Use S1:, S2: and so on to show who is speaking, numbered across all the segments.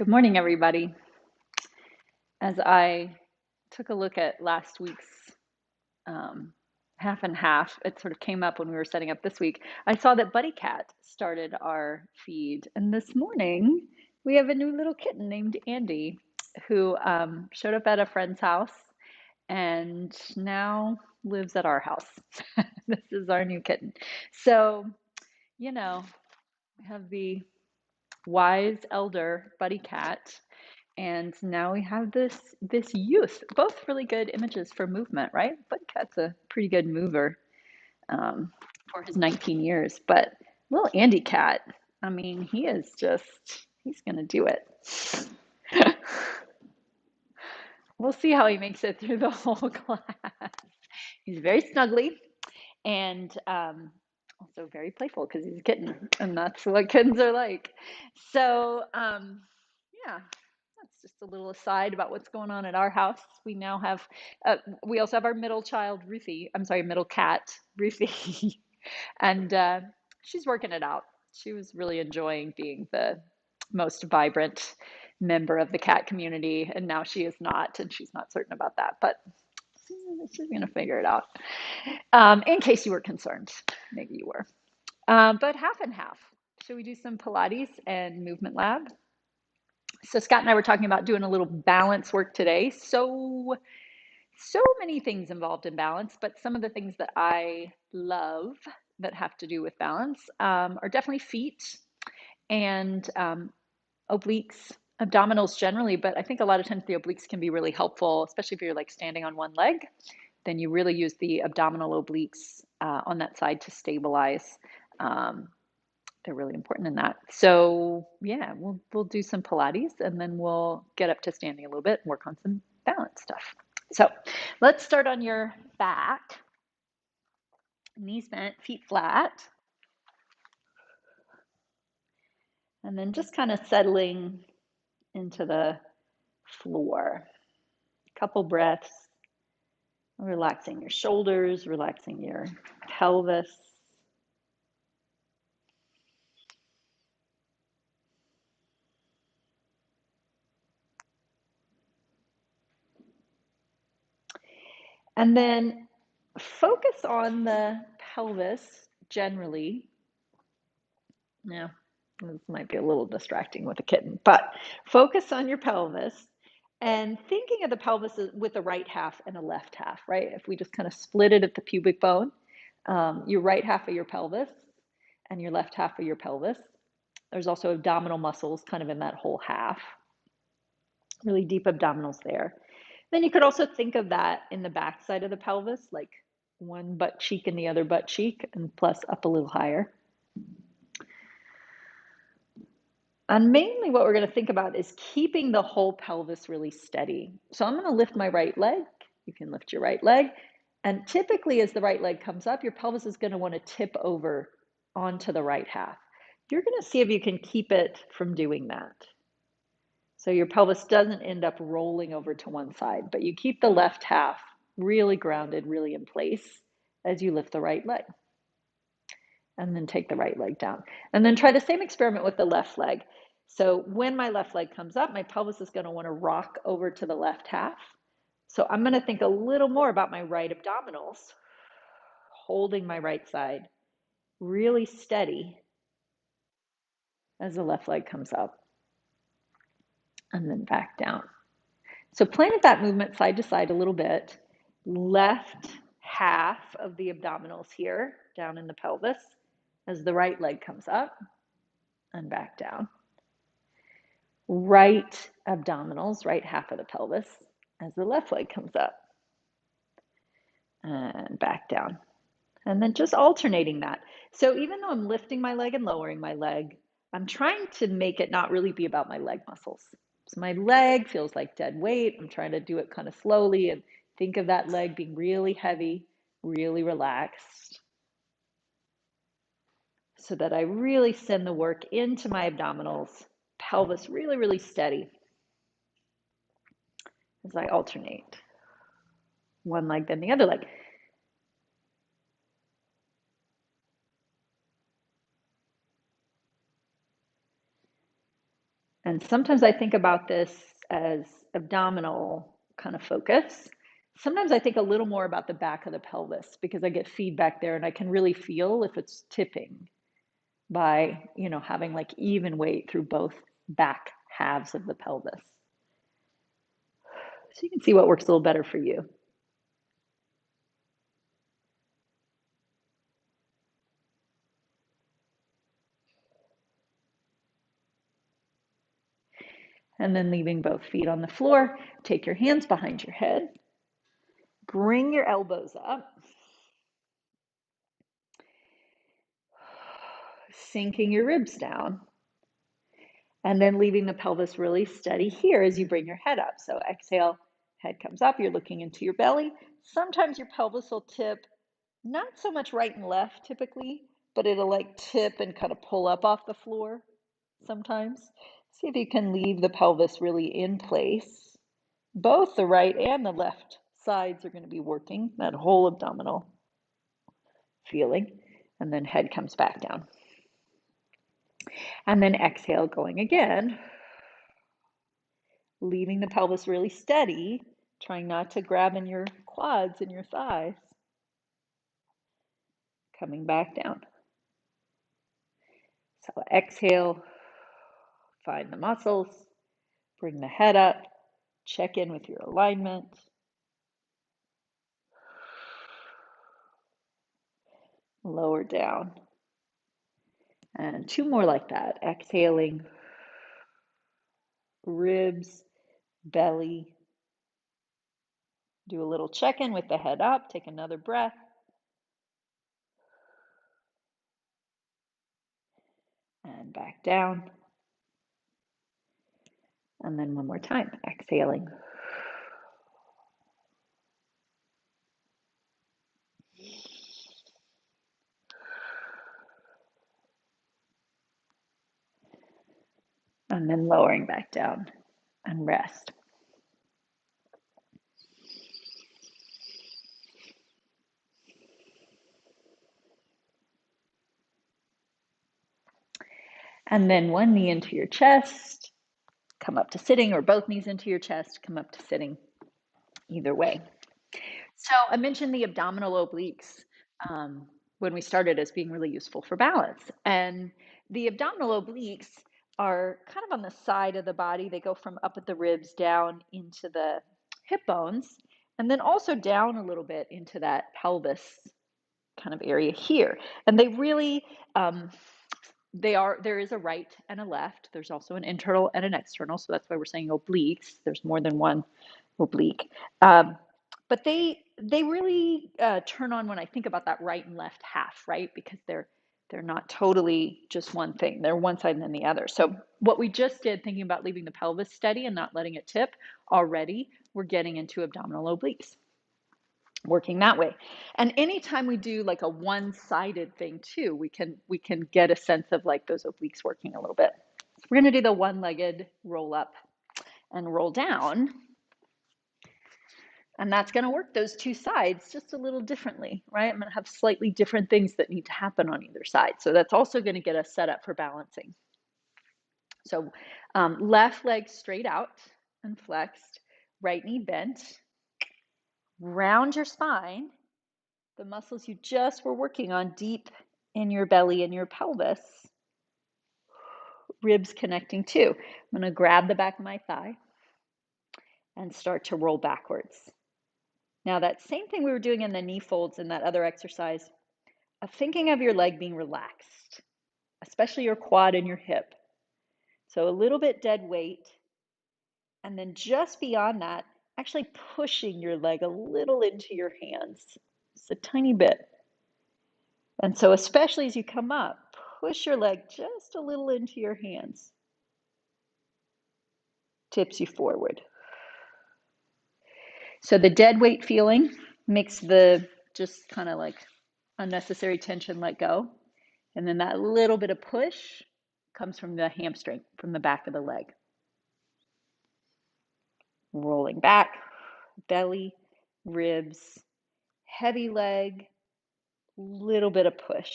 S1: Good morning, everybody. As I took a look at last week's um, half and half, it sort of came up when we were setting up this week. I saw that Buddy Cat started our feed, and this morning we have a new little kitten named Andy who showed up at a friend's house and now lives at our house. This is our new kitten. So, you know, we have the wise elder Buddy Cat. And now we have this youth, both really good images for movement, right? Buddy Cat's a pretty good mover um, for his 19 years, but little Andy Cat, I mean, he's gonna do it. We'll see how he makes it through the whole class. He's very snuggly and also very playful because he's a kitten, and that's what kittens are like. So, yeah, that's just a little aside about what's going on at our house. We now have, we also have our middle child, Ruthie. I'm sorry, middle cat, Ruthie, and she's working it out. She was really enjoying being the most vibrant member of the cat community, and now she is not, and she's not certain about that, but she's going to figure it out. In case you were concerned, maybe you were. But half and half. Should we do some Pilates and movement lab? So Scott and I were talking about doing a little balance work today. So many things involved in balance, but some of the things that I love that have to do with balance are definitely feet and obliques, abdominals generally, but I think a lot of times the obliques can be really helpful, especially if you're like standing on one leg. Then you really use the abdominal obliques on that side to stabilize. Um, they're really important in that. So yeah, we'll do some Pilates and then we'll get up to standing a little bit and work on some balance stuff. So let's start on your back. Knees bent, feet flat. And then just kind of settling into the floor. A couple breaths, relaxing your shoulders, relaxing your pelvis. And then focus on the pelvis generally. Now, this might be a little distracting with a kitten, but focus on your pelvis and thinking of the pelvis with the right half and a left half, right? If we just kind of split it at the pubic bone, your right half of your pelvis and your left half of your pelvis. There's also abdominal muscles kind of in that whole half, really deep abdominals there. Then you could also think of that in the back side of the pelvis, like one butt cheek and the other butt cheek, and plus up a little higher. And mainly what we're going to think about is keeping the whole pelvis really steady. So I'm going to lift my right leg. You can lift your right leg. And typically as the right leg comes up, your pelvis is going to want to tip over onto the right half. You're going to see if you can keep it from doing that. So your pelvis doesn't end up rolling over to one side, but you keep the left half really grounded, really in place as you lift the right leg. And then take the right leg down. And then try the same experiment with the left leg. So when my left leg comes up, my pelvis is going to want to rock over to the left half. So I'm going to think a little more about my right abdominals, holding my right side really steady as the left leg comes up and then back down. So playing with that movement side to side a little bit, left half of the abdominals here down in the pelvis as the right leg comes up and back down. Right abdominals, right half of the pelvis as the left leg comes up and back down. And then just alternating that. So even though I'm lifting my leg and lowering my leg, I'm trying to make it not really be about my leg muscles. So my leg feels like dead weight. I'm trying to do it kind of slowly and think of that leg being really heavy, really relaxed, so that I really send the work into my abdominals, pelvis really, really steady as I alternate one leg, then the other leg. And sometimes I think about this as abdominal kind of focus. Sometimes I think a little more about the back of the pelvis because I get feedback there and I can really feel if it's tipping by, having like even weight through both back halves of the pelvis. So you can see what works a little better for you. And then leaving both feet on the floor, take your hands behind your head, bring your elbows up, sinking your ribs down, and then leaving the pelvis really steady here as you bring your head up. So exhale, head comes up, you're looking into your belly. Sometimes your pelvis will tip, not so much right and left typically, but it'll like tip and kind of pull up off the floor sometimes. See if you can leave the pelvis really in place. Both the right and the left sides are going to be working, that whole abdominal feeling. And then head comes back down. And then exhale, going again, leaving the pelvis really steady, trying not to grab in your quads and your thighs. Coming back down. So exhale, find the muscles, bring the head up, check in with your alignment. Lower down. And 2 more like that. Exhaling, ribs, belly. Do a little check-in with the head up. Take another breath. And back down. And then one more time. Exhaling. And then lowering back down and rest. And then one knee into your chest, come up to sitting, or both knees into your chest, come up to sitting, either way. So I mentioned the abdominal obliques when we started as being really useful for balance. And the abdominal obliques are kind of on the side of the body. They go from up at the ribs down into the hip bones, and then also down a little bit into that pelvis kind of area here. And they really, there is a right and a left. There's also an internal and an external. So that's why we're saying obliques. There's more than one oblique. But they really turn on when I think about that right and left half, right? Because they're not totally just one thing. They're one side and then the other. So what we just did, thinking about leaving the pelvis steady and not letting it tip, already we're getting into abdominal obliques, working that way. And anytime we do like a one-sided thing too, we can get a sense of like those obliques working a little bit. So we're going to do the one-legged roll up and roll down. And that's going to work those two sides just a little differently, right? I'm going to have slightly different things that need to happen on either side. So that's also going to get us set up for balancing. So left leg straight out and flexed, right knee bent. Round your spine, the muscles you just were working on deep in your belly and your pelvis. Ribs connecting too. I'm going to grab the back of my thigh and start to roll backwards. Now that same thing we were doing in the knee folds in that other exercise, of thinking of your leg being relaxed, especially your quad and your hip. So a little bit dead weight. And then just beyond that, actually pushing your leg a little into your hands, just a tiny bit. And so especially as you come up, push your leg just a little into your hands. Tips you forward. So the dead weight feeling makes the just kind of like unnecessary tension let go. And then that little bit of push comes from the hamstring, from the back of the leg. Rolling back, belly, ribs, heavy leg, little bit of push.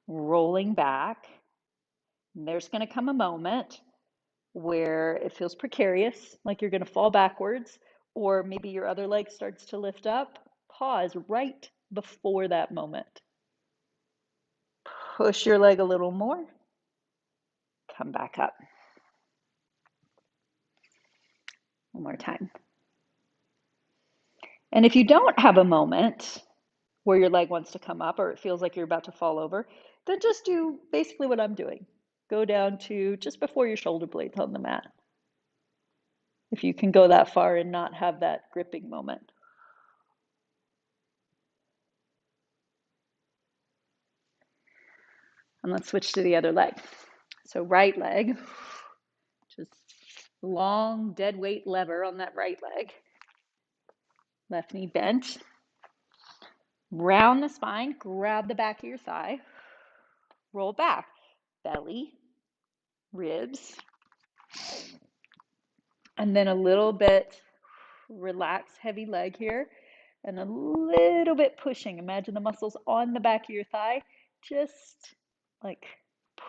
S1: Rolling back, There's going to come a moment where it feels precarious, like you're going to fall backwards, or maybe your other leg starts to lift up. Pause right before that moment. Push your leg a little more. Come back up. One more time. And if you don't have a moment where your leg wants to come up or it feels like you're about to fall over, then just do basically what I'm doing. Go down to just before your shoulder blades on the mat. If you can go that far and not have that gripping moment. And let's switch to the other leg. So right leg, just long dead weight lever on that right leg. Left knee bent. Round the spine, grab the back of your thigh. Roll back. Belly, ribs. And then a little bit relax, heavy leg here. And a little bit pushing. Imagine the muscles on the back of your thigh. Just like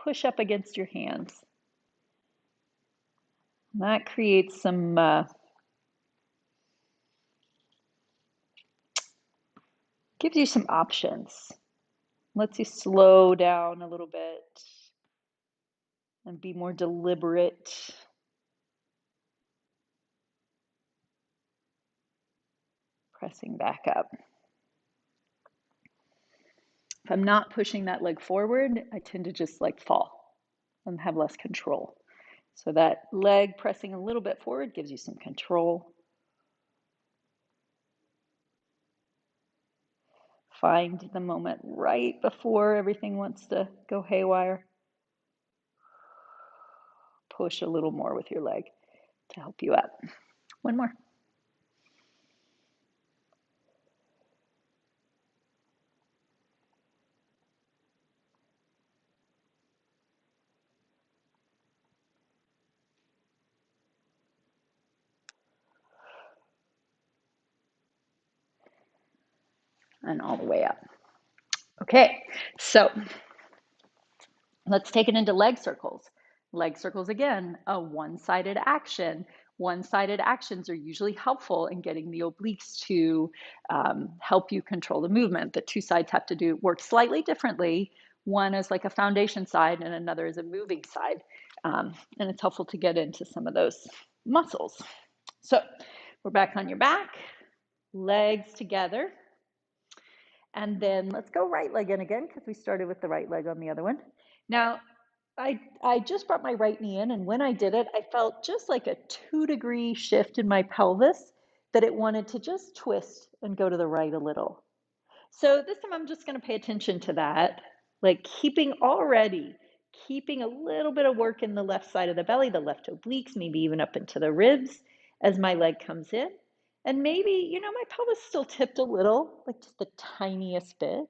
S1: push up against your hands. And that creates some gives you some options. Lets you slow down a little bit and be more deliberate. Pressing back up. If I'm not pushing that leg forward, I tend to just like fall and have less control. So that leg pressing a little bit forward gives you some control. Find the moment right before everything wants to go haywire. Push a little more with your leg to help you up. One more. And all the way up. Okay, so let's take it into leg circles. Leg circles, again, a one-sided action. One-sided actions are usually helpful in getting the obliques to help you control the movement. The two sides have to work slightly differently. One is like a foundation side and another is a moving side. And it's helpful to get into some of those muscles. So we're back on your back, legs together. And then let's go right leg in again because we started with the right leg on the other one. Now, I just brought my right knee in, and when I did it, I felt just like a 2-degree shift in my pelvis that it wanted to just twist and go to the right a little. So this time I'm just going to pay attention to that, like keeping a little bit of work in the left side of the belly, the left obliques, maybe even up into the ribs as my leg comes in. And maybe, my pelvis still tipped a little, like just the tiniest bit,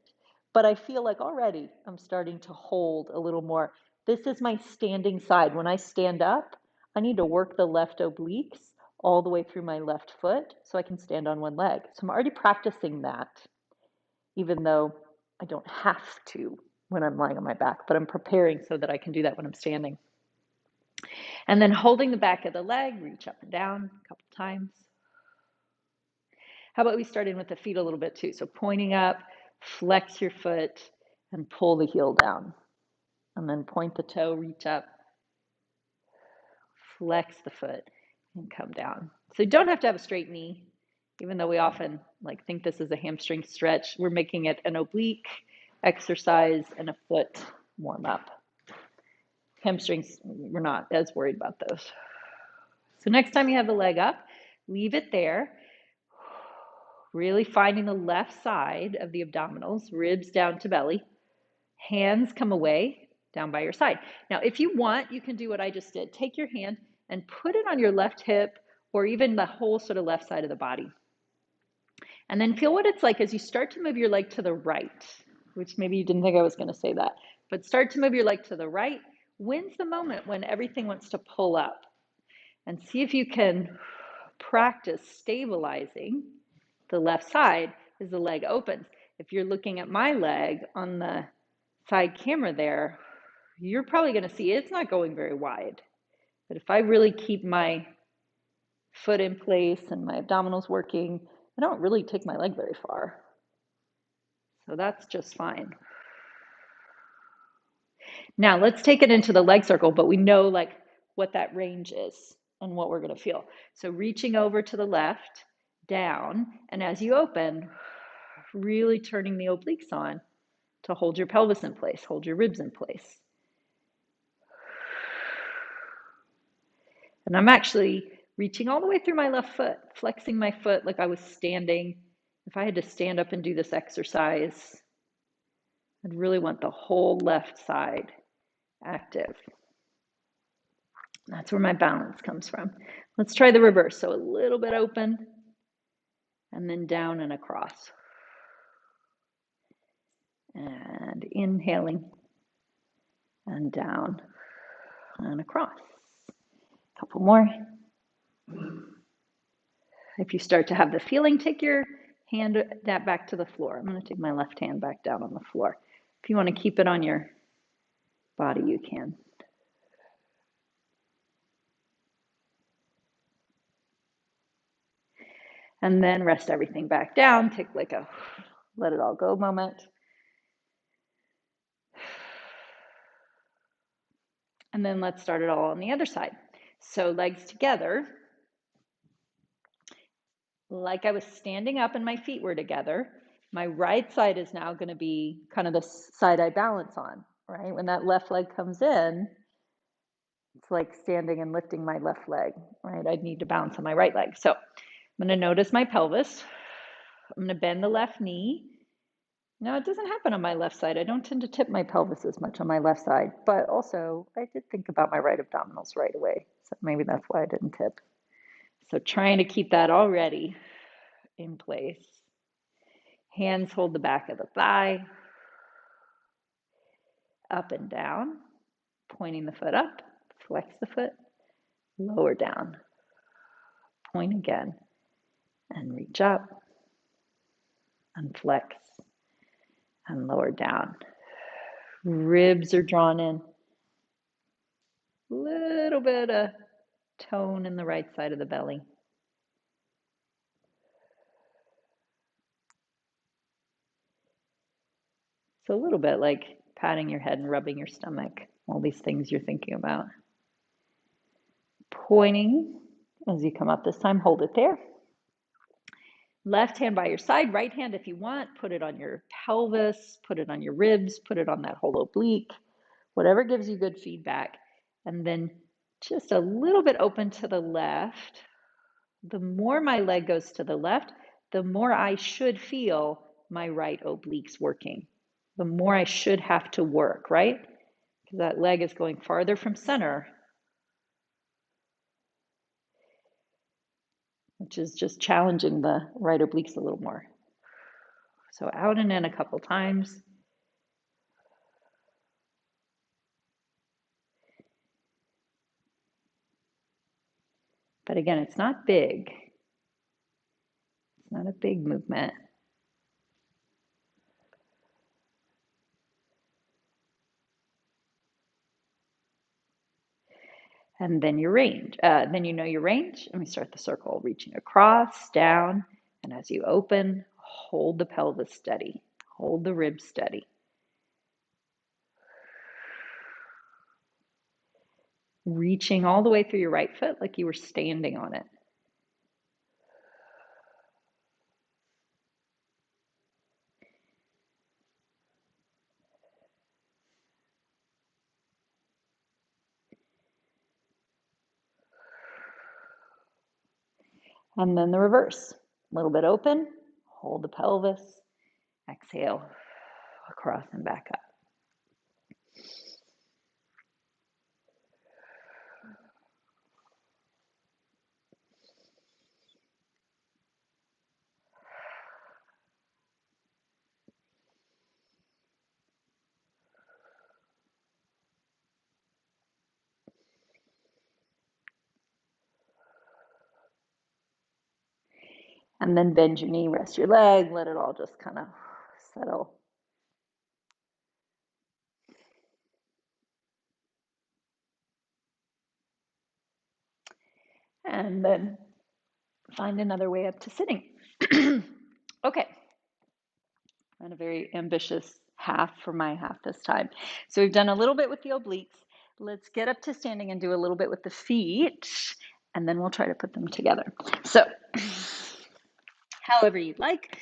S1: but I feel like already I'm starting to hold a little more. This is my standing side. When I stand up, I need to work the left obliques all the way through my left foot so I can stand on one leg. So I'm already practicing that, even though I don't have to when I'm lying on my back, but I'm preparing so that I can do that when I'm standing. And then holding the back of the leg, reach up and down a couple times. How about we start in with the feet a little bit too? So pointing up, flex your foot, and pull the heel down. And then point the toe, reach up, flex the foot, and come down. So you don't have to have a straight knee, even though we often think this is a hamstring stretch. We're making it an oblique exercise and a foot warm up. Hamstrings, we're not as worried about those. So next time you have the leg up, leave it there. Really finding the left side of the abdominals, ribs down to belly. Hands come away down by your side. Now, if you want, you can do what I just did. Take your hand and put it on your left hip or even the whole sort of left side of the body. And then feel what it's like as you start to move your leg to the right, which maybe you didn't think I was going to say that, but start to move your leg to the right. When's the moment when everything wants to pull up? And see if you can practice stabilizing the left side as the leg opens. If you're looking at my leg on the side camera there, you're probably going to see it's not going very wide. But if I really keep my foot in place and my abdominals working, I don't really take my leg very far. So that's just fine. Now let's take it into the leg circle, but we know like what that range is and what we're going to feel. So reaching over to the left, down, and as you open, really turning the obliques on to hold your pelvis in place, hold your ribs in place. And I'm actually reaching all the way through my left foot, flexing my foot like I was standing. If I had to stand up and do this exercise, I'd really want the whole left side active. That's where my balance comes from. Let's try the reverse. So a little bit open and then down and across. And inhaling and down and across. A couple more. If you start to have the feeling, take your hand that back to the floor. I'm going to take my left hand back down on the floor. If you want to keep it on your body, you can. And then rest everything back down. Take like a let it all go moment. And then let's start it all on the other side. So legs together, like I was standing up and my feet were together. My right side is now going to be kind of the side I balance on, right? When that left leg comes in, it's like standing and lifting my left leg, right? I'd need to balance on my right leg. So I'm going to notice my pelvis. I'm going to bend the left knee. Now, it doesn't happen on my left side. I don't tend to tip my pelvis as much on my left side, but also I did think about my right abdominals right away. So maybe that's why I didn't tip. So trying to keep that already in place. Hands hold the back of the thigh, up and down, pointing the foot up, flex the foot, lower down, point again, and reach up, and flex, and lower down. Ribs are drawn in. Little bit of tone in the right side of the belly. So a little bit like patting your head and rubbing your stomach, all these things you're thinking about. Pointing as you come up this time, hold it there. Left hand by your side, right hand if you want, put it on your pelvis, put it on your ribs, put it on that whole oblique, whatever gives you good feedback. And then just a little bit open to the left. The more my leg goes to the left, the more I should feel my right obliques working. The more I should have to work, right? Because that leg is going farther from center, which is just challenging the right obliques a little more. So out and in a couple times. But again, it's not big. It's not a big movement. And then your range. Then you know your range. Let me start the circle, reaching across, down, and as you open, hold the pelvis steady. Hold the ribs steady. Reaching all the way through your right foot like you were standing on it. And then the reverse. A little bit open, hold the pelvis, exhale, across and back up. And then bend your knee, rest your leg, let it all just kind of settle. And then find another way up to sitting. Okay, and a very ambitious half for my half this time. So we've done a little bit with the obliques. Let's get up to standing and do a little bit with the feet, and then we'll try to put them together. So, however you'd like,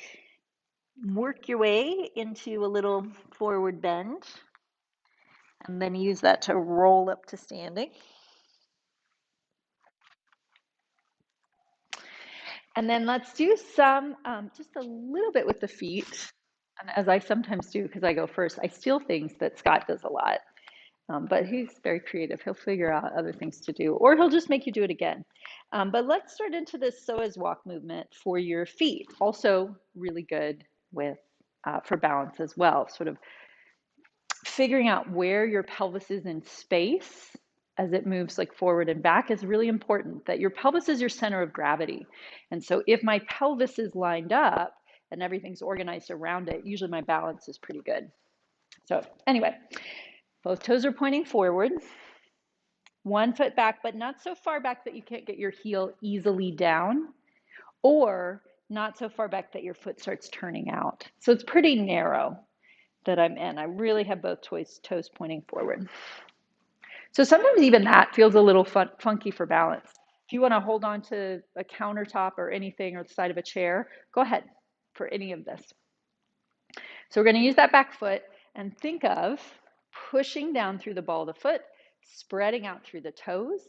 S1: work your way into a little forward bend, and then use that to roll up to standing. And then let's do some, just a little bit with the feet. And as I sometimes do, because I go first, I steal things that Scott does a lot. But he's very creative. He'll figure out other things to do, or he'll just make you do it again. But let's start into this psoas walk movement for your feet. Also really good with for balance as well. Sort of figuring out where your pelvis is in space as it moves like forward and back is really important. That your pelvis is your center of gravity. And so if my pelvis is lined up and everything's organized around it, usually my balance is pretty good. So anyway, both toes are pointing forward. One foot back, but not so far back that you can't get your heel easily down, or not so far back that your foot starts turning out. So it's pretty narrow that I'm in. I really have both toes pointing forward. So sometimes even that feels a little funky for balance. If you want to hold on to a countertop or anything or the side of a chair, go ahead for any of this. So we're going to use that back foot and think of pushing down through the ball of the foot, spreading out through the toes,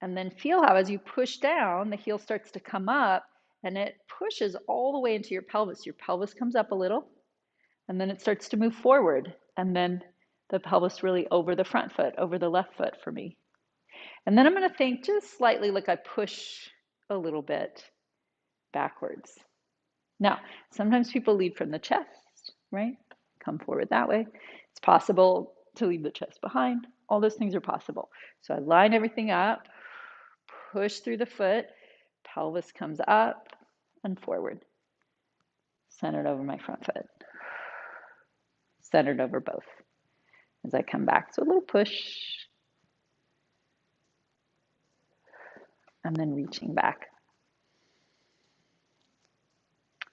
S1: and then feel how as you push down, the heel starts to come up and it pushes all the way into your pelvis. Your pelvis comes up a little and then it starts to move forward. And then the pelvis really over the front foot, over the left foot for me. And then I'm going to think just slightly like I push a little bit backwards. Now, sometimes people lead from the chest, right? Come forward that way. It's possible to leave the chest behind. All those things are possible. So I line everything up, push through the foot, pelvis comes up and forward, centered over my front foot, centered over both as I come back. So a little push, and then reaching back.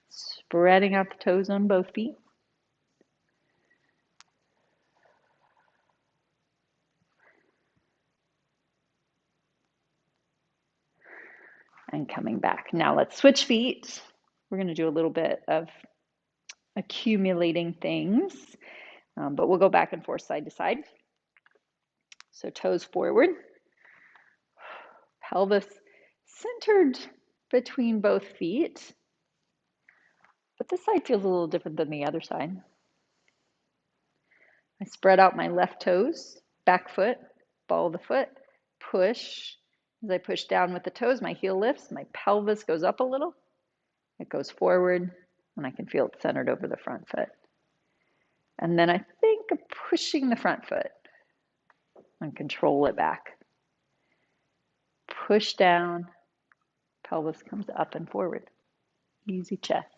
S1: Spreading out the toes on both feet. And coming back. Now let's switch feet. We're going to do a little bit of accumulating things, but we'll go back and forth side to side. So toes forward, pelvis centered between both feet, but this side feels a little different than the other side. I spread out my left toes, back foot, ball of the foot, push. As I push down with the toes, my heel lifts, my pelvis goes up a little, it goes forward, and I can feel it centered over the front foot. And then I think of pushing the front foot and control it back. Push down, pelvis comes up and forward. Easy chest.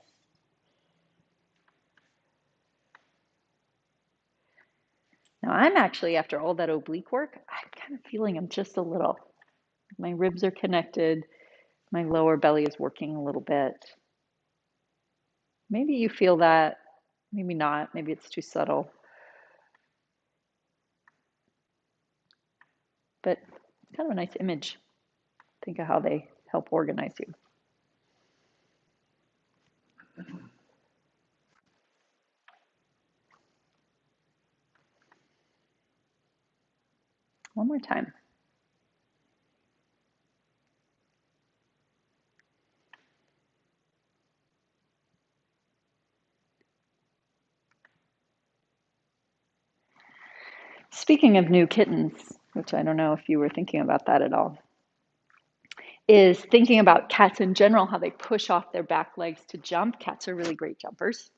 S1: Now I'm actually, after all that oblique work, I'm kind of feeling them just a little. My ribs are connected. My lower belly is working a little bit. Maybe you feel that, maybe not. Maybe it's too subtle. But it's kind of a nice image. Think of how they help organize you. One more time. Speaking of new kittens, which I don't know if you were thinking about that at all, is thinking about cats in general, how they push off their back legs to jump. Cats are really great jumpers.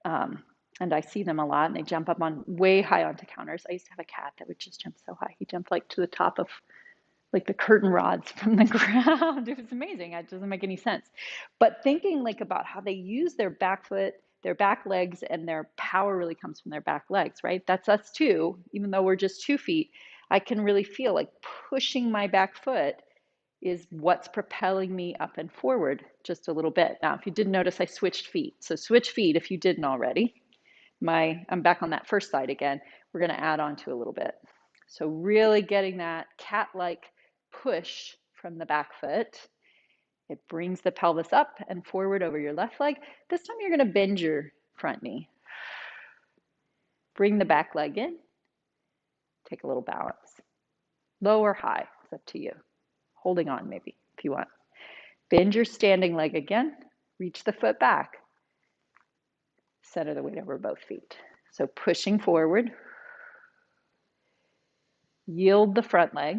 S1: And I see them a lot, and they jump up on way high onto counters. I used to have a cat that would just jump so high. He jumped like to the top of like the curtain rods from the ground. It was amazing. It doesn't make any sense. But thinking like about how they use their back foot, their back legs, and their power really comes from their back legs, right? That's us too. Even though we're just 2 feet, I can really feel like pushing my back foot is what's propelling me up and forward just a little bit. Now, if you didn't notice, I switched feet. So switch feet if you didn't already. I'm back on that first side again. We're going to add on to a little bit. So really getting that cat-like push from the back foot. It brings the pelvis up and forward over your left leg. This time you're going to bend your front knee. Bring the back leg in. Take a little balance. Low or high, it's up to you. Holding on maybe if you want. Bend your standing leg again. Reach the foot back. Center the weight over both feet. So pushing forward. Yield the front leg.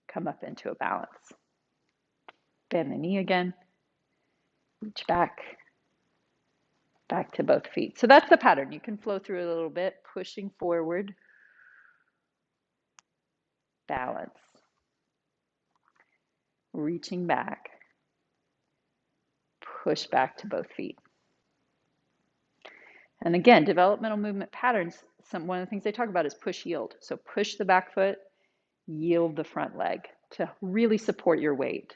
S1: Come up into a balance. Bend the knee again. Reach back. Back to both feet. So that's the pattern. You can flow through it a little bit. Pushing forward. Balance. Reaching back. Push back to both feet. And again, developmental movement patterns, one of the things they talk about is push yield. So push the back foot, yield the front leg to really support your weight.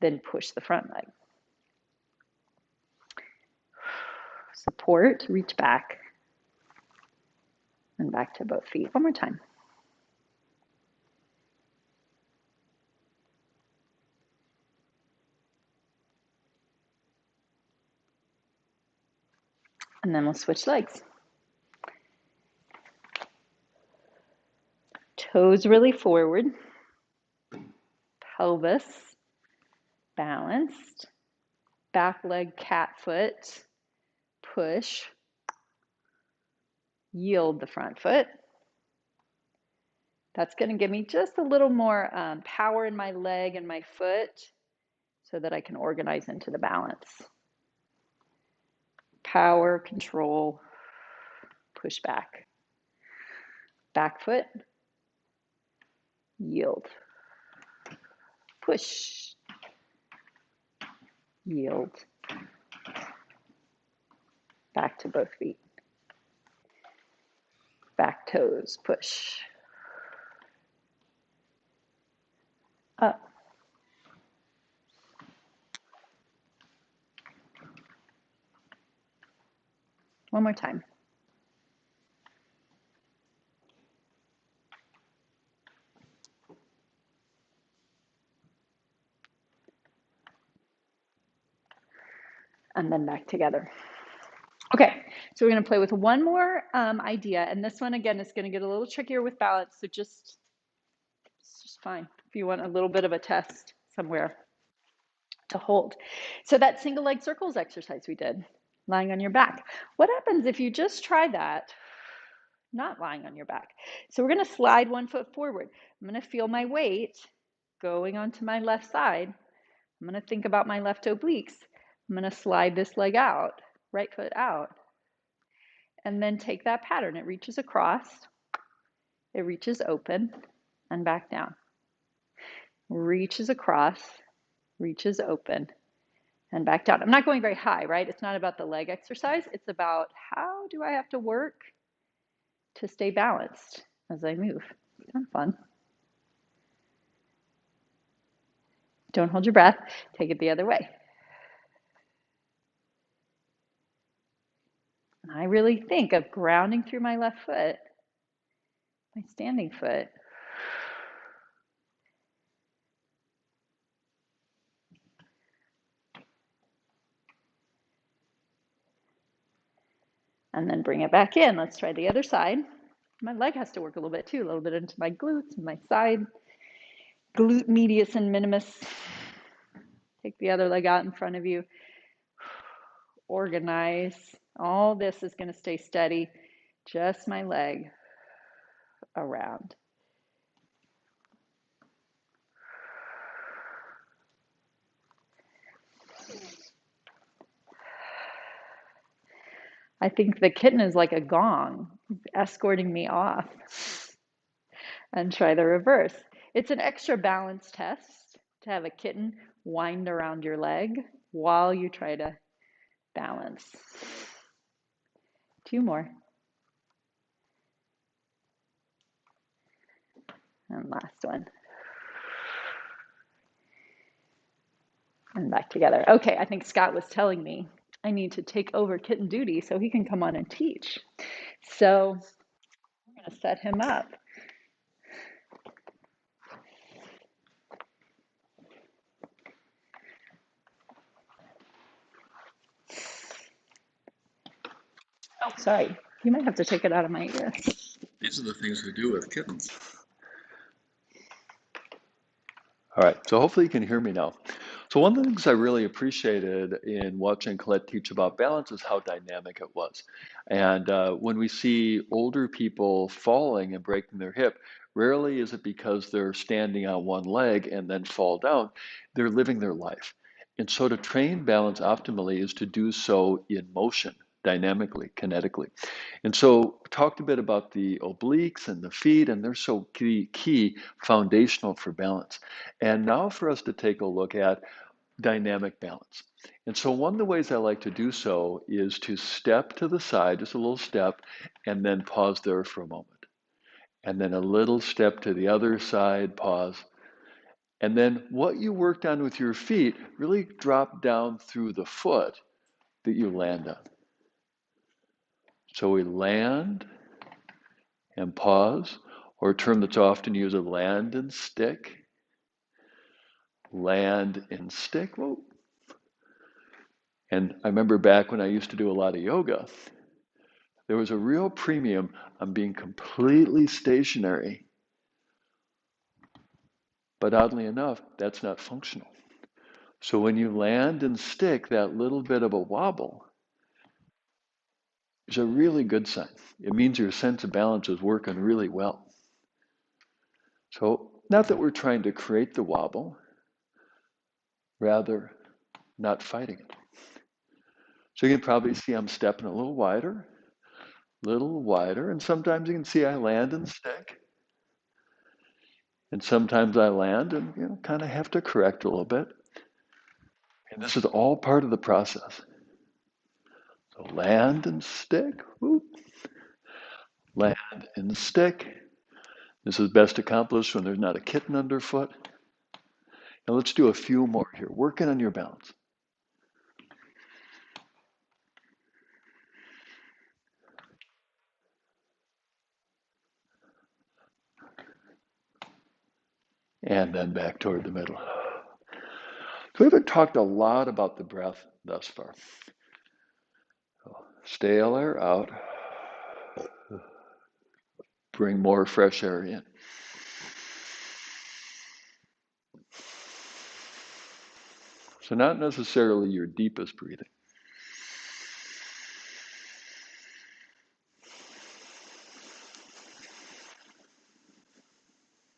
S1: Then push the front leg. Support, reach back, and back to both feet. One more time. And then we'll switch legs. Toes really forward. Pelvis balanced. Back leg cat foot. Push. Yield the front foot. That's going to give me just a little more power in my leg and my foot so that I can organize into the balance. Power, control, push back. Back foot, yield. Push, yield. Back to both feet. Back toes, push. Up. One more time. And then back together. Okay, so we're going to play with one more idea. And this one, again, is going to get a little trickier with balance. So it's just fine if you want a little bit of a test somewhere to hold. So that single leg circles exercise we did, lying on your back. What happens if you just try that, not lying on your back? So we're going to slide one foot forward. I'm going to feel my weight going onto my left side. I'm going to think about my left obliques. I'm going to slide this leg out, right foot out, and then take that pattern. It reaches across, it reaches open, and back down. Reaches across, reaches open, and back down. I'm not going very high, right? It's not about the leg exercise. It's about how do I have to work to stay balanced as I move. It's kind of fun. Don't hold your breath. Take it the other way. And I really think of grounding through my left foot, my standing foot. And then bring it back in. Let's try the other side. My leg has to work a little bit too, a little bit into my glutes and my side. Glute medius and minimus. Take the other leg out in front of you. Organize. All this is going to stay steady. Just my leg around. I think the kitten is like a gong, escorting me off. And try the reverse. It's an extra balance test to have a kitten wind around your leg while you try to balance. 2 more. And last one. And back together. Okay, I think Scott was telling me I need to take over kitten duty so he can come on and teach. So I'm going to set him up. Oh, sorry. You might have to take it out of my ear.
S2: These are the things we do with kittens. All right, so hopefully you can hear me now. So one of the things I really appreciated in watching Collette teach about balance is how dynamic it was. And when we see older people falling and breaking their hip, rarely is it because they're standing on one leg and then fall down. They're living their life. And so to train balance optimally is to do so in motion, dynamically, kinetically. And so talked a bit about the obliques and the feet, and they're so key foundational for balance. And now for us to take a look at dynamic balance. And so one of the ways I like to do so is to step to the side, just a little step, and then pause there for a moment. And then a little step to the other side, pause. And then what you worked on with your feet really drop down through the foot that you land on. So we land and pause, or a term that's often used of land and stick. Land and stick. Whoa. And I remember back when I used to do a lot of yoga, there was a real premium on being completely stationary. But oddly enough, that's not functional. So when you land and stick, that little bit of a wobble is a really good sign. It means your sense of balance is working really well. So not that we're trying to create the wobble, rather not fighting it. So you can probably see I'm stepping a little wider, and sometimes you can see I land and stick. And sometimes I land and kind of have to correct a little bit. And this is all part of the process. So land and stick, whoop. Land and stick. This is best accomplished when there's not a kitten underfoot. Now let's do a few more here, working on your balance. And then back toward the middle. So we haven't talked a lot about the breath thus far. So stale air out. Bring more fresh air in. So not necessarily your deepest breathing.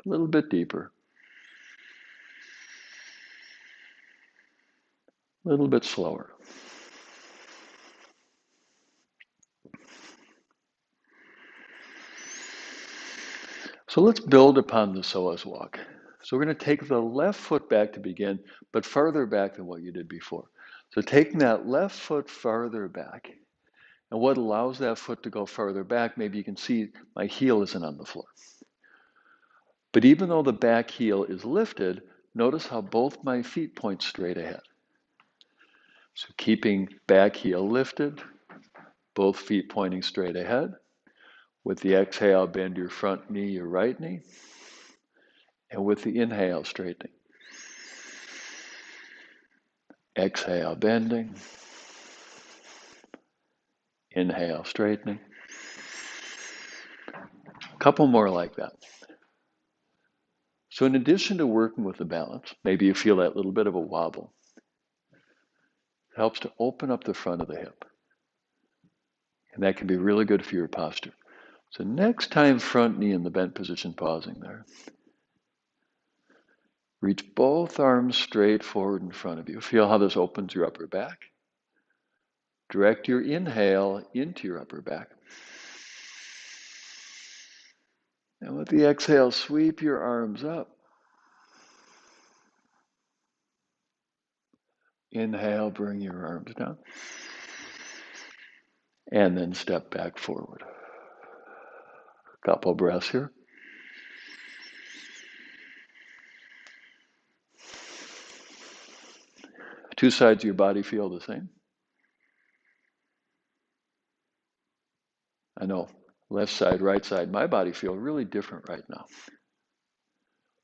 S2: A little bit deeper. A little bit slower. So let's build upon the psoas walk. So we're going to take the left foot back to begin, but farther back than what you did before. So taking that left foot farther back, and what allows that foot to go farther back, maybe you can see my heel isn't on the floor. But even though the back heel is lifted, notice how both my feet point straight ahead. So keeping back heel lifted, both feet pointing straight ahead. With the exhale, bend your front knee, your right knee. And with the inhale, straightening. Exhale, bending. Inhale, straightening. A couple more like that. So in addition to working with the balance, maybe you feel that little bit of a wobble. It helps to open up the front of the hip. And that can be really good for your posture. So next time, front knee in the bent position, pausing there. Reach both arms straight forward in front of you. Feel how this opens your upper back. Direct your inhale into your upper back. And with the exhale, sweep your arms up. Inhale, bring your arms down. And then step back forward. Couple breaths here. Two sides of your body feel the same? I know, left side, right side, my body feel really different right now.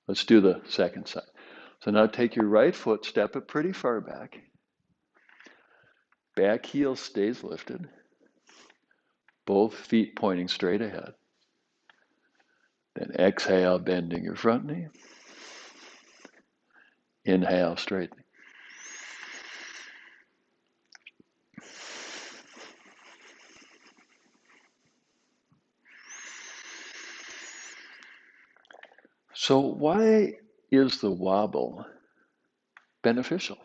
S2: Let's do the second side. So now take your right foot, step it pretty far back. Back heel stays lifted. Both feet pointing straight ahead. Then exhale, bending your front knee. Inhale, straightening. So why is the wobble beneficial?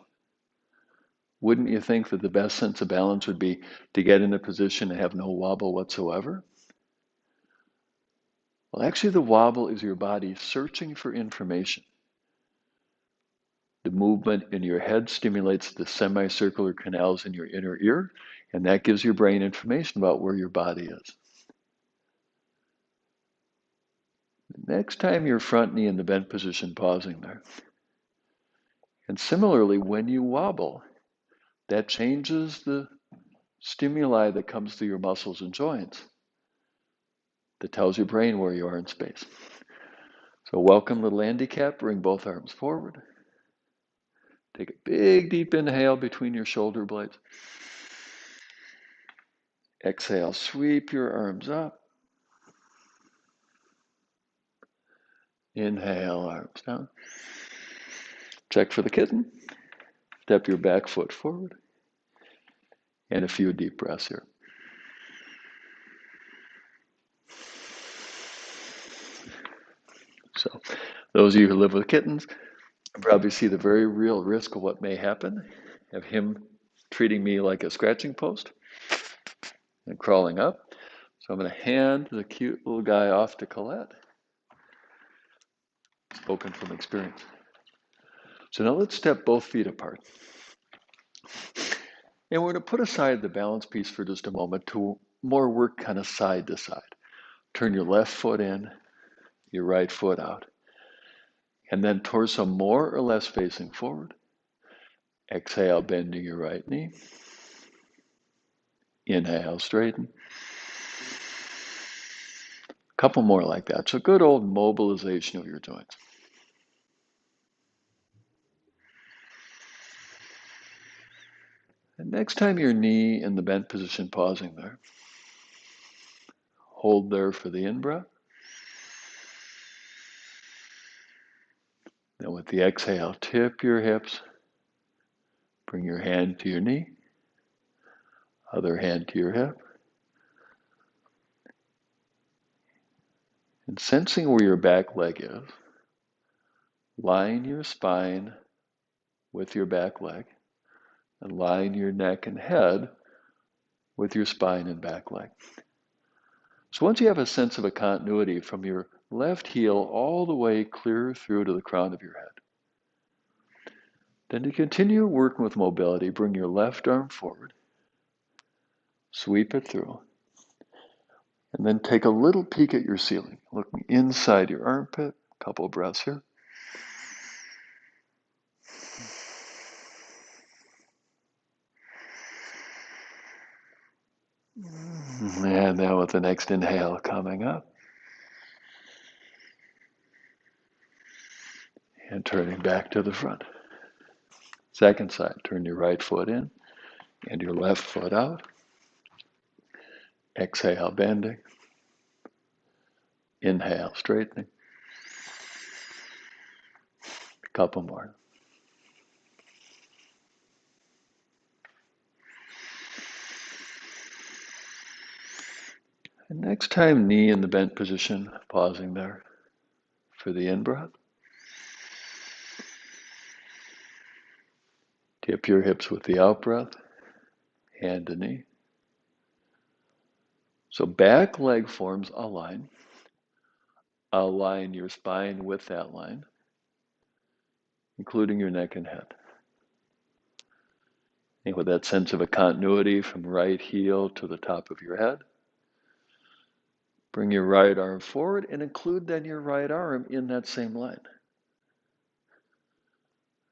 S2: Wouldn't you think that the best sense of balance would be to get in a position and have no wobble whatsoever? Well, actually, the wobble is your body searching for information. The movement in your head stimulates the semicircular canals in your inner ear, and that gives your brain information about where your body is. Next time your front knee in the bent position, pausing there. And similarly, when you wobble, that changes the stimuli that comes through your muscles and joints that tells your brain where you are in space. So welcome little handicap, bring both arms forward. Take a big deep inhale between your shoulder blades. Exhale, sweep your arms up. Inhale, arms down. Check for the kitten. Step your back foot forward. And a few deep breaths here. So those of you who live with kittens probably see the very real risk of what may happen of him treating me like a scratching post and crawling up. So I'm going to hand the cute little guy off to Collette. Spoken from experience. So now let's step both feet apart. And we're going to put aside the balance piece for just a moment to more work kind of side to side. Turn your left foot in, your right foot out. And then torso more or less facing forward. Exhale, bending your right knee. Inhale, straighten. A couple more like that. So good old mobilization of your joints. And next time your knee in the bent position, pausing there. Hold there for the in-breath. Then with the exhale, tip your hips. Bring your hand to your knee. Other hand to your hip. And sensing where your back leg is, line your spine with your back leg and line your neck and head with your spine and back leg. So once you have a sense of a continuity from your left heel all the way clear through to the crown of your head, then to continue working with mobility, bring your left arm forward, sweep it through, and then take a little peek at your ceiling, looking inside your armpit. A couple of breaths here. And now with the next inhale coming up. And turning back to the front. Second side, turn your right foot in and your left foot out. Exhale, bending. Inhale, straightening. A couple more. And next time, knee in the bent position, pausing there for the in-breath. Tip your hips with the out-breath, hand to knee. So back leg forms a line. Align your spine with that line, including your neck and head. And with that sense of a continuity from right heel to the top of your head, bring your right arm forward and include then your right arm in that same line.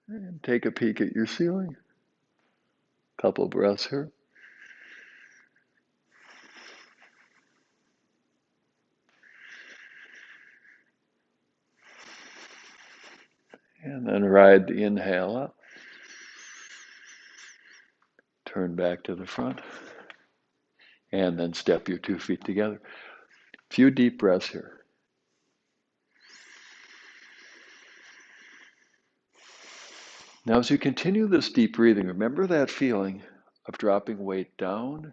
S2: And take a peek at your ceiling. Couple breaths here. And then ride the inhale up. Turn back to the front. And then step your 2 feet together. A few deep breaths here. Now, as you continue this deep breathing, remember that feeling of dropping weight down,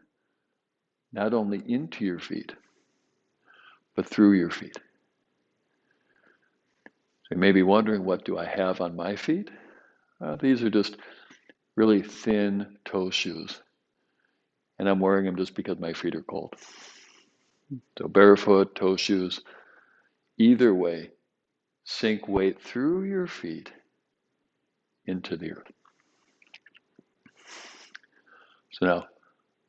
S2: not only into your feet, but through your feet. So you may be wondering, what do I have on my feet? These are just really thin toe shoes. And I'm wearing them just because my feet are cold. So barefoot, toe shoes, either way, sink weight through your feet into the earth. So now,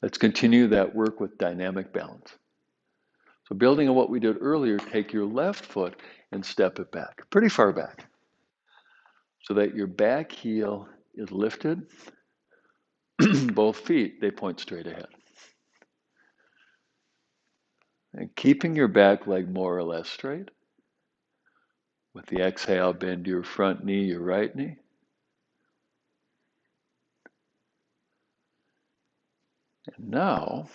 S2: let's continue that work with dynamic balance. So building on what we did earlier, take your left foot and step it back, pretty far back, so that your back heel is lifted. Both feet, they point straight ahead. And keeping your back leg more or less straight. With the exhale, bend your front knee, your right knee. And now,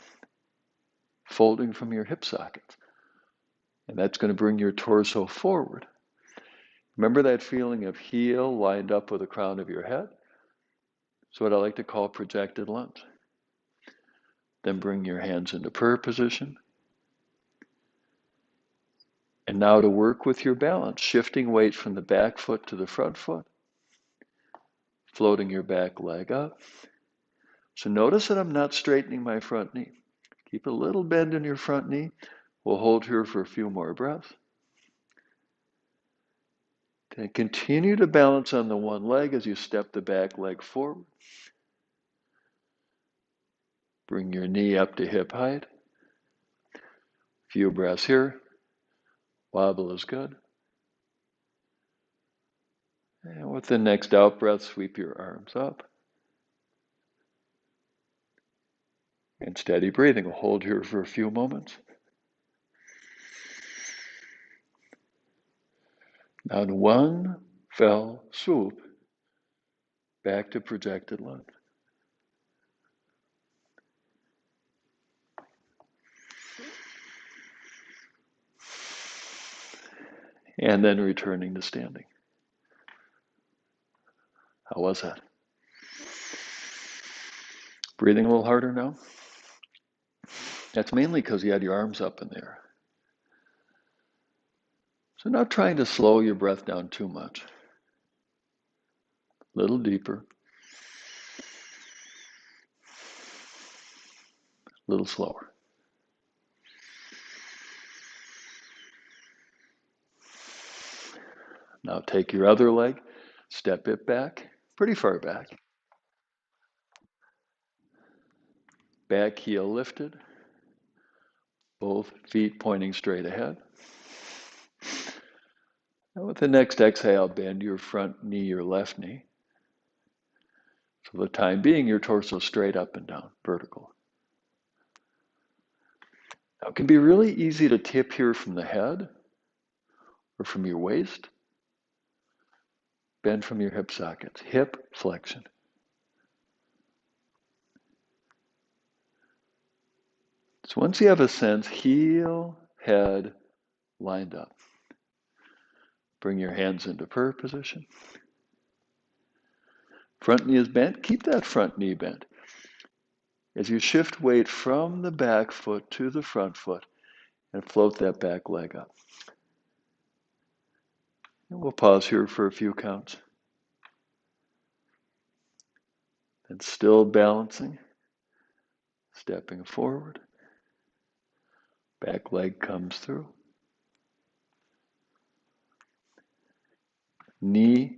S2: folding from your hip sockets. And that's going to bring your torso forward. Remember that feeling of heel lined up with the crown of your head? It's what I like to call projected lunge. Then bring your hands into prayer position. And now to work with your balance, shifting weight from the back foot to the front foot, floating your back leg up. So notice that I'm not straightening my front knee. Keep a little bend in your front knee. We'll hold here for a few more breaths. And continue to balance on the one leg as you step the back leg forward. Bring your knee up to hip height. Few breaths here. Wobble is good. And with the next out breath, sweep your arms up. And steady breathing. We'll hold here for a few moments. Now in one fell swoop, back to projected lunge. And then returning to standing. How was that? Breathing a little harder now? That's mainly because you had your arms up in the air. So not trying to slow your breath down too much. A little deeper. A little slower. Now take your other leg, step it back, pretty far back. Back heel lifted. Both feet pointing straight ahead. And with the next exhale, bend your front knee, your left knee. For the time being, your torso straight up and down, vertical. Now it can be really easy to tip here from the head or from your waist. Bend from your hip sockets, hip flexion. So once you have a sense, heel, head lined up. Bring your hands into prayer position. Front knee is bent. Keep that front knee bent. As you shift weight from the back foot to the front foot and float that back leg up. And we'll pause here for a few counts. And still balancing, stepping forward. Back leg comes through. Knee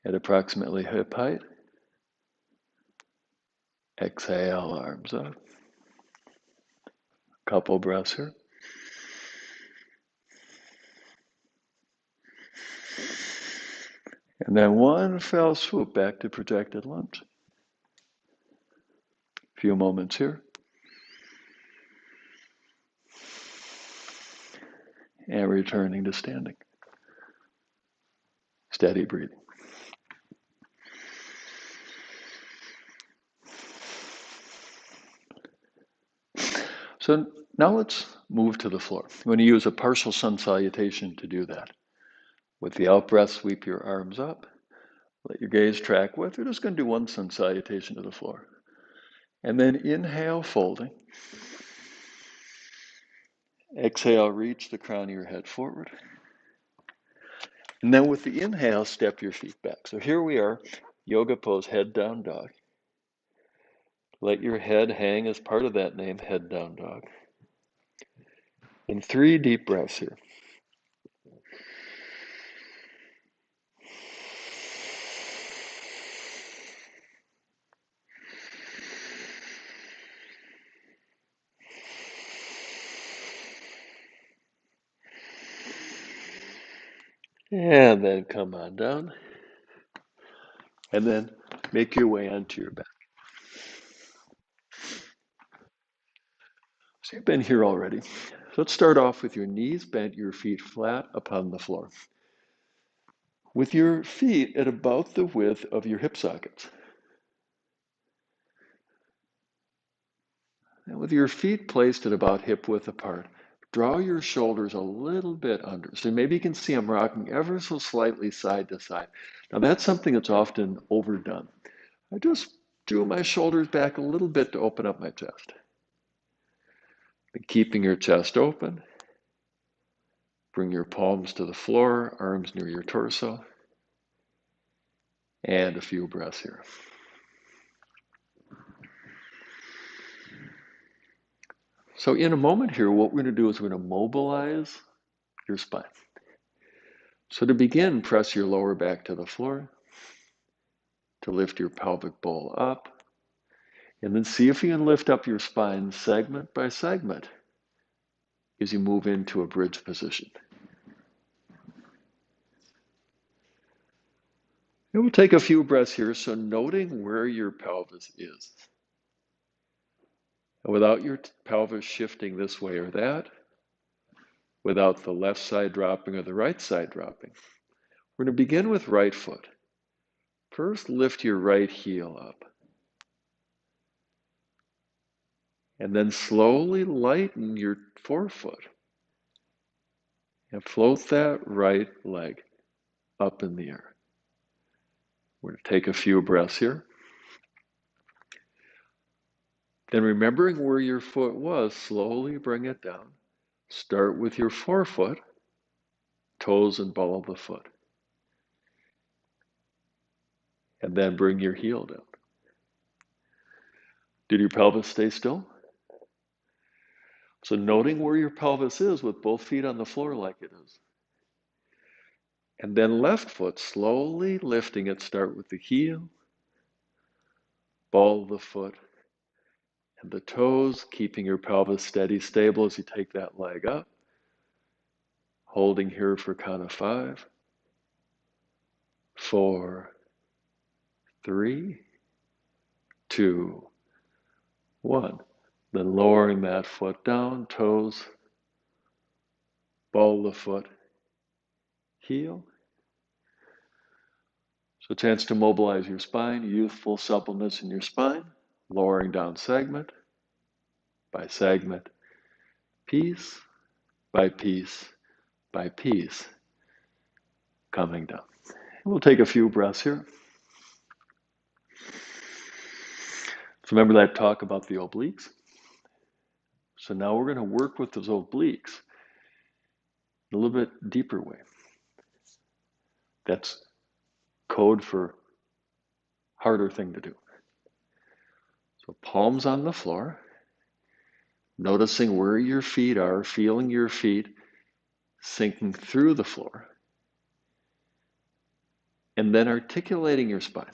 S2: at approximately hip height. Exhale, arms up. Couple breaths here. And then one fell swoop back to projected lunge. few moments here. And returning to standing. Steady breathing. So now let's move to the floor. I'm going to use a partial sun salutation to do that. With the out breath, sweep your arms up. Let your gaze track with. We're just going to do one sun salutation to the floor. And then inhale, folding. Exhale, reach the crown of your head forward. And then with the inhale, step your feet back. So here we are, yoga pose, head down dog. Let your head hang as part of that name, head down dog. And 3 deep breaths here. And then come on down. And then make your way onto your back. So you've been here already. So let's start off with your knees bent, your feet flat upon the floor. With your feet at about the width of your hip sockets. And with your feet placed at about hip width apart, draw your shoulders a little bit under. So maybe you can see I'm rocking ever so slightly side to side. Now that's something that's often overdone. I just drew my shoulders back a little bit to open up my chest. But keeping your chest open, bring your palms to the floor, arms near your torso, and a few breaths here. So in a moment here, what we're going to do is we're going to mobilize your spine. So to begin, press your lower back to the floor, to lift your pelvic bowl up, and then see if you can lift up your spine segment by segment as you move into a bridge position. And we'll take a few breaths here, so noting where your pelvis is. And without your pelvis shifting this way or that, without the left side dropping or the right side dropping. We're going to begin with right foot. First, lift your right heel up. And then slowly lighten your forefoot. And float that right leg up in the air. We're going to take a few breaths here. Then remembering where your foot was, slowly bring it down. Start with your forefoot, toes and ball of the foot. And then bring your heel down. Did your pelvis stay still? So noting where your pelvis is with both feet on the floor like it is. And then left foot, slowly lifting it. Start with the heel, ball of the foot, and the toes, keeping your pelvis steady, stable as you take that leg up. Holding here for count of 5, 4, 3, 2, 1. Then lowering that foot down, toes, ball of the foot, heel. So a chance to mobilize your spine, youthful suppleness in your spine, lowering down segment by segment, piece by piece by piece, coming down. We'll take a few breaths here. So remember that talk about the obliques? So now we're going to work with those obliques in a little bit deeper way. That's code for harder thing to do. So palms on the floor, noticing where your feet are, feeling your feet sinking through the floor, and then articulating your spine.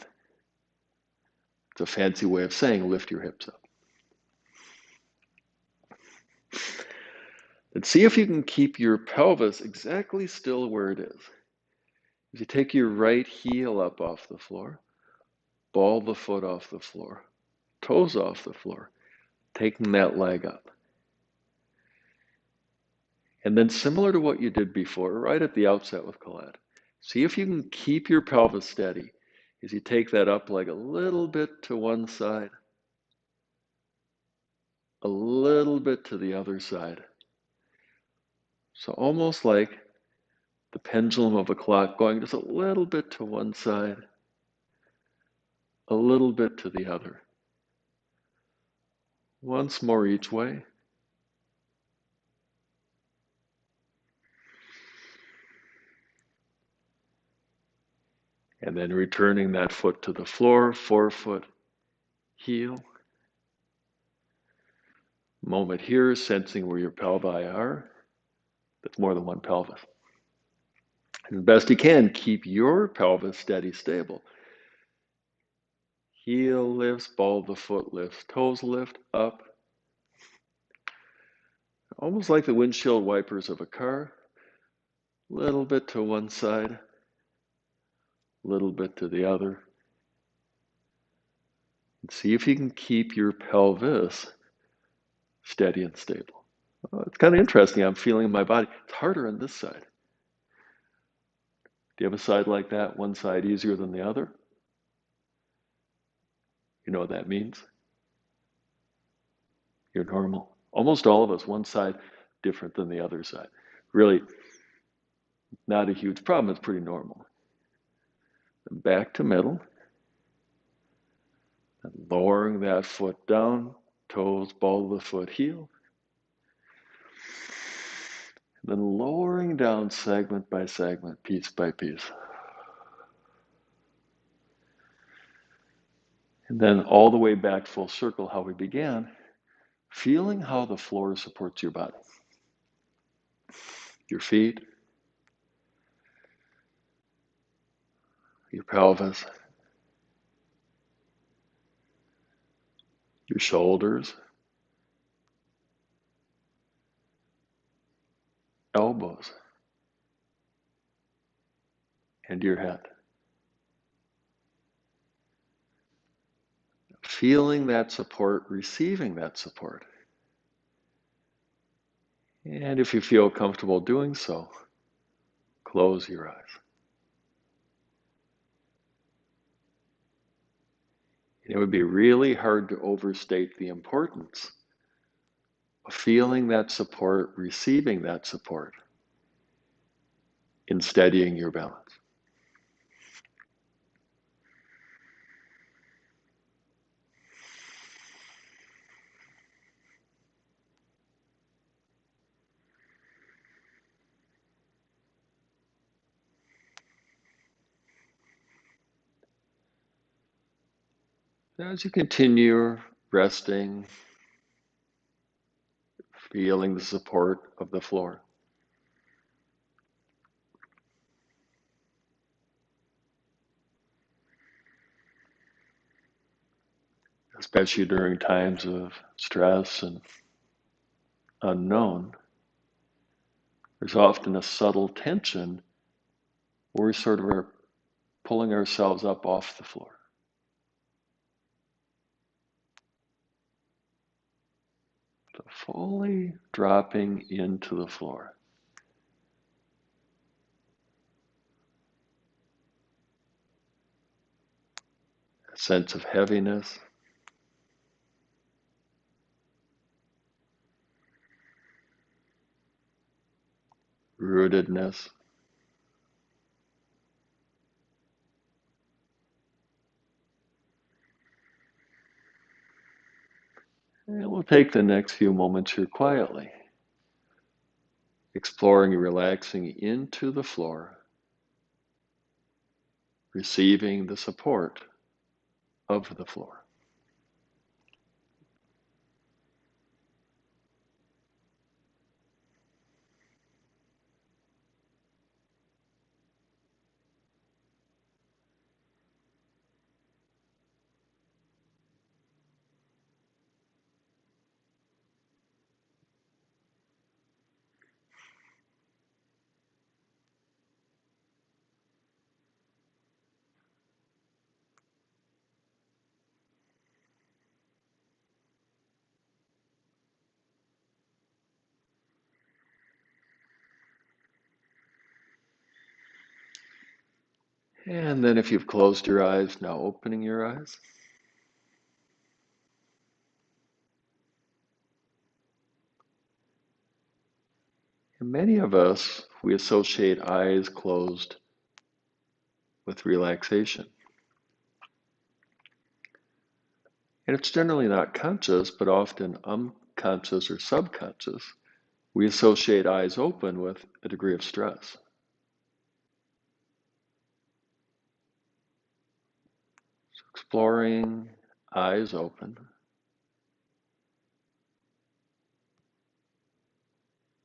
S2: It's a fancy way of saying lift your hips up. And see if you can keep your pelvis exactly still where it is. As you take your right heel up off the floor, ball the foot off the floor, toes off the floor, taking that leg up. And then similar to what you did before, right at the outset with Collette, see if you can keep your pelvis steady as you take that up leg a little bit to one side, a little bit to the other side. So almost like the pendulum of a clock going just a little bit to one side, a little bit to the other. Once more each way. And then returning that foot to the floor, forefoot, heel. Moment here, sensing where your pelvi are. That's more than one pelvis. And as best you can, keep your pelvis steady, stable. Heel lifts, ball of the foot lifts, toes lift, up. Almost like the windshield wipers of a car. Little bit to one side, little bit to the other. And see if you can keep your pelvis steady and stable. It's kind of interesting. I'm feeling in my body. It's harder on this side. Do you have a side like that? One side easier than the other? You know what that means? You're normal. Almost all of us, one side different than the other side. Really, not a huge problem. It's pretty normal. And back to middle. And lowering that foot down, toes, ball of the foot, heel. And then lowering down segment by segment, piece by piece. And then all the way back full circle, how we began, feeling how the floor supports your body. Your feet, your pelvis, your shoulders, elbows, and your head. Feeling that support, receiving that support. And if you feel comfortable doing so, close your eyes. It would be really hard to overstate the importance of feeling that support, receiving that support in steadying your balance. As you continue resting, feeling the support of the floor, especially during times of stress and unknown, there's often a subtle tension where we sort of are pulling ourselves up off the floor. So fully dropping into the floor. A sense of heaviness, rootedness, and we'll take the next few moments here quietly, exploring and relaxing into the floor, receiving the support of the floor. And then if you've closed your eyes, now opening your eyes. And many of us, we associate eyes closed with relaxation. And it's generally not conscious, but often unconscious or subconscious. We associate eyes open with a degree of stress. So exploring eyes open,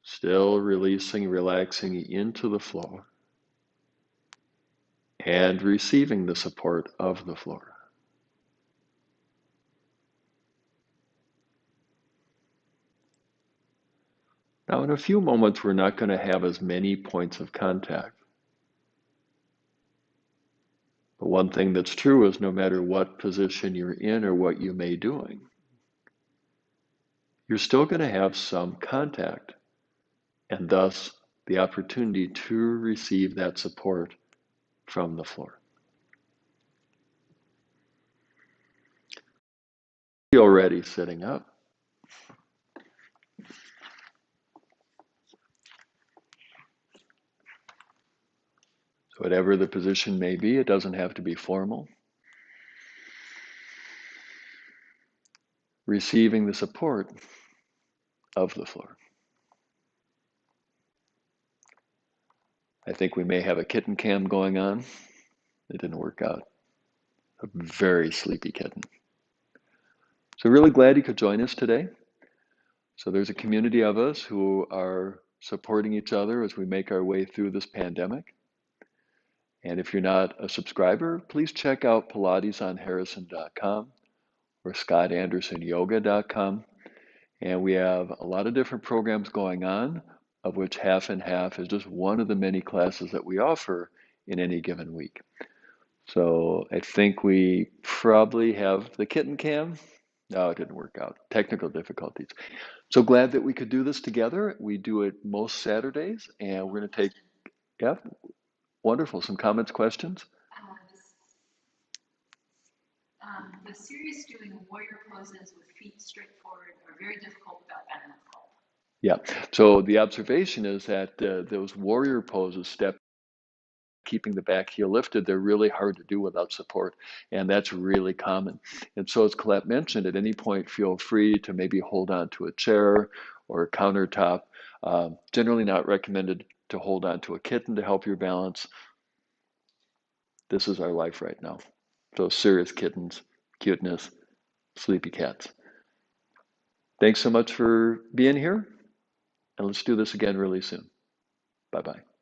S2: still releasing, relaxing into the floor, and receiving the support of the floor. Now, in a few moments, we're not going to have as many points of contact. But one thing that's true is no matter what position you're in or what you may be doing, you're still going to have some contact and thus the opportunity to receive that support from the floor. Feel ready sitting up. So whatever the position may be, it doesn't have to be formal. Receiving the support of the floor. I think we may have a kitten cam going on. It didn't work out. A very sleepy kitten. So really glad you could join us today. So there's a community of us who are supporting each other as we make our way through this pandemic. And if you're not a subscriber, please check out pilatesonharrison.com or scottandersonyoga.com. And we have a lot of different programs going on, of which half and half is just one of the many classes that we offer in any given week. So I think we probably have the kitten cam. No, it didn't work out. Technical difficulties. So glad that we could do this together. We do it most Saturdays, and we're going to take, yeah, wonderful. Some comments, questions? The serious doing warrior poses with feet straight forward are very difficult without balance. Yeah, so the observation is that those warrior poses, step, keeping the back heel lifted, they're really hard to do without support, and that's really common. And so as Collette mentioned, at any point, feel free to maybe hold on to a chair or a countertop. Generally not recommended to hold on to a kitten to help your balance. This is our life right now. So serious kittens, cuteness, sleepy cats. Thanks so much for being here, and let's do this again really soon. Bye-bye.